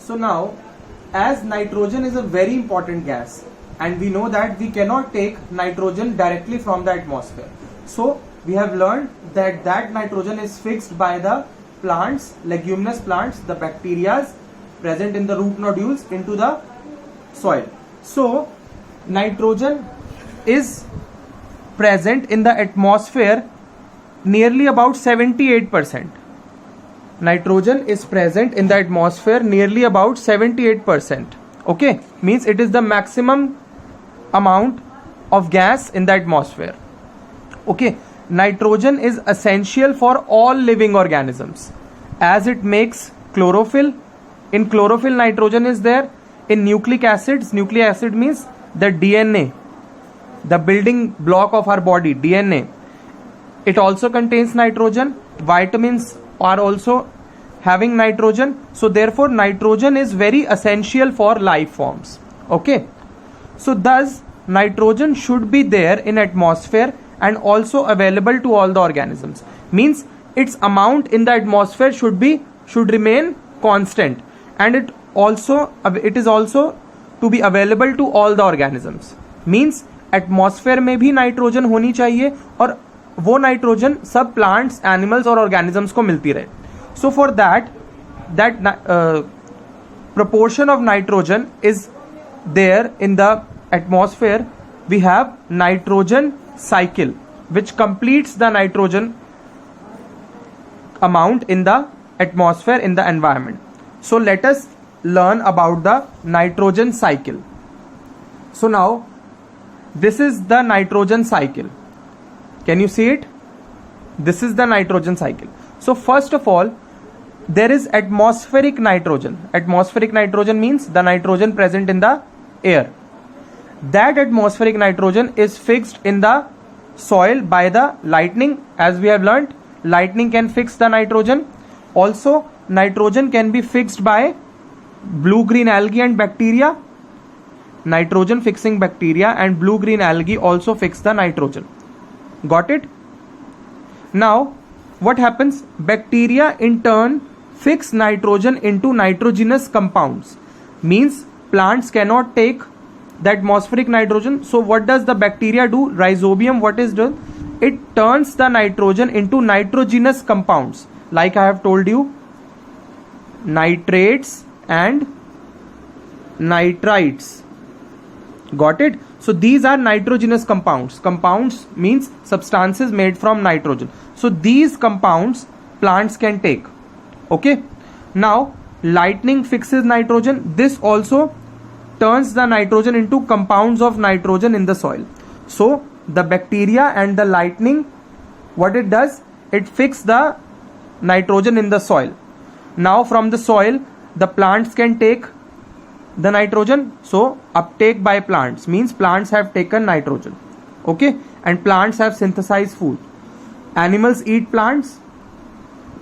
So now, as nitrogen is a very important gas, and we know that we cannot take nitrogen directly from the atmosphere. So we have learned that nitrogen is fixed by the plants, leguminous plants, the bacteria present in the root nodules into the soil. So nitrogen is present in the atmosphere nearly about 78%. Nitrogen is present in the atmosphere nearly about 78%. Okay, means it is the maximum amount of gas in the atmosphere. Okay, nitrogen is essential for all living organisms as it makes chlorophyll. In chlorophyll, nitrogen is there. In nucleic acids, nucleic acid means the DNA, the building block of our body, DNA. It also contains nitrogen. Vitamins are also having nitrogen. So therefore nitrogen is very essential for life forms. Okay, so thus nitrogen should be there in atmosphere and also available to all the organisms. Means its amount in the atmosphere should remain constant, and it is also to be available to all the organisms. Means atmosphere में भी nitrogen होनी चाहिए और वो nitrogen सब plants, animals और organisms को मिलती रहे. So for that proportion of nitrogen is there in the atmosphere. We have nitrogen cycle which completes the nitrogen amount in the atmosphere in the environment. So let us learn about the nitrogen cycle. So now this is the nitrogen cycle. Can you see it? This is the nitrogen cycle. So first of all, there is atmospheric nitrogen. Atmospheric nitrogen means the nitrogen present in the air. That atmospheric nitrogen is fixed in the soil by the lightning. As we have learnt, lightning can fix the nitrogen. Also nitrogen can be fixed by blue green algae and bacteria. Nitrogen fixing bacteria and blue green algae also fix the nitrogen. Got it? Now what happens? Bacteria in turn fix nitrogen into nitrogenous compounds. Means plants cannot take the atmospheric nitrogen. So what does the bacteria do? Rhizobium, what is done? It turns the nitrogen into nitrogenous compounds, like I have told you, nitrates and nitrites. Got it? So these are nitrogenous compounds. Compounds means substances made from nitrogen. So these compounds plants can take. Okay, now lightning fixes nitrogen. This also turns the nitrogen into compounds of nitrogen in the soil. So the bacteria and the lightning, what it does, it fixes the nitrogen in the soil. Now from the soil the plants can take the nitrogen. So uptake by plants means plants have taken nitrogen. Okay, and plants have synthesized food. Animals eat plants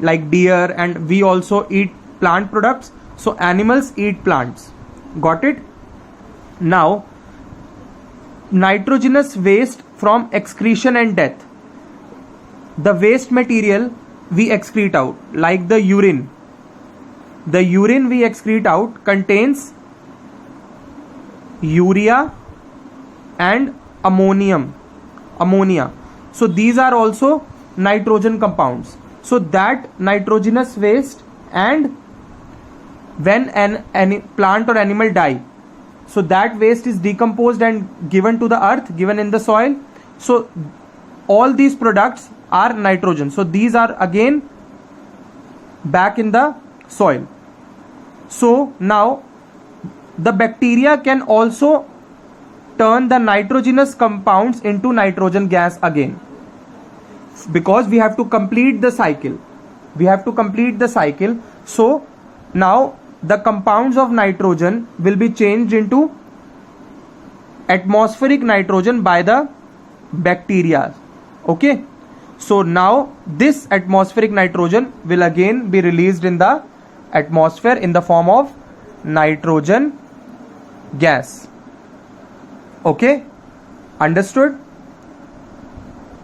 like deer, and we also eat plant products. So animals eat plants. Got it? Now nitrogenous waste from excretion and death. The waste material we excrete out, like the urine. The urine we excrete out contains urea and ammonia. So these are also nitrogen compounds. So that nitrogenous waste, and when any plant or animal die, so that waste is decomposed and given to the earth, given in the soil. So all these products are nitrogen. So these are again back in the soil. So now the bacteria can also turn the nitrogenous compounds into nitrogen gas again, because we have to complete the cycle. So now the compounds of nitrogen will be changed into atmospheric nitrogen by the bacteria. Okay, so now this atmospheric nitrogen will again be released in the atmosphere in the form of nitrogen gas. Okay, understood?